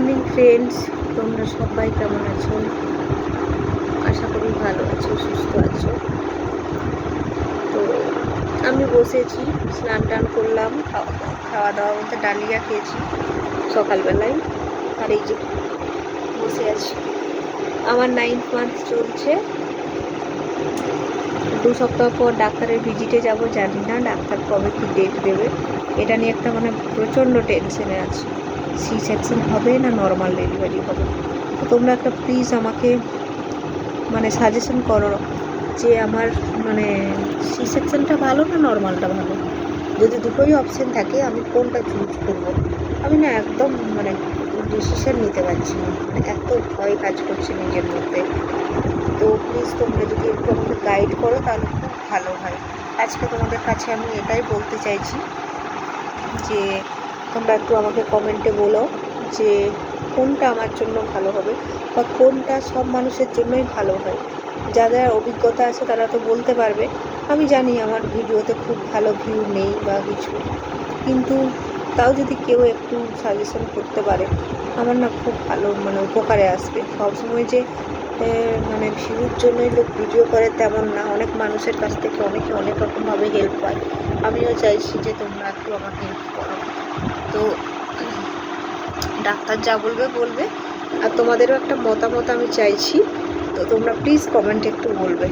Morning friends, তোমরা সবাই কেমন আছো? আশা করি ভালো আছো, সুস্থ আছো। তো আমি বসেছি, স্নান টান করলাম, খাওয়া দাওয়া বলতে ডালিয়া খেয়েছি সকালবেলায়। আর এই যে বসে আছি। আমার 9th মান্থ চলছে। 2 সপ্তাহ পর ডাক্তারের ভিজিটে যাব, জানি না ডাক্তার কবে কি ডেট দেবে। এটা নিয়ে একটা প্রচণ্ড টেনশনে আছি। সি সেকশন হবে না নর্মাল ডেলিভারি হবে। তো তোমরা একটা প্লিজ আমাকে সাজেশন করো যে আমার সি সেকশনটা ভালো না নর্মালটা ভালো। যদি দুটোই অপশন থাকে আমি কোনটা চুজ করব। আমি না একদম ডিসিশন নিতে পারছি না, এত ভয় কাজ করছে নিজের মধ্যে। তো প্লিজ তোমরা যদি একটু আমাকে গাইড করো তাহলে খুব ভালো হয়। আজকে তোমাদের কাছে আমি এটাই বলতে চাইছি যে তোমরা একটু আমাকে কমেন্টে বলো যে কোনটা আমার জন্য ভালো হবে বা কোনটা সব মানুষের জন্যই ভালো হয়। যাদের অভিজ্ঞতা আছে তারা তো বলতে পারবে। আমি জানি আমার ভিডিওতে খুব ভালো ভিউ নেই বা কিছু, কিন্তু তাও যদি কেউ একটু সাজেশন করতে পারে আমার না খুব ভালো উপকারে আসবে। সবসময় যে ভিউর জন্যই লোক ভিডিও করে তেমন না, অনেক মানুষের কাছ থেকে অনেকে অনেক রকমভাবে হেল্প পায়। আমিও চাইছি যে তোমরা একটু আমাকে হেল্প করো। তো ডাক্তার যা বলবে বলবে, আর তোমাদেরও একটা মতামত আমি চাইছি। তো তোমরা প্লিজ কমেন্টে একটু বলবে।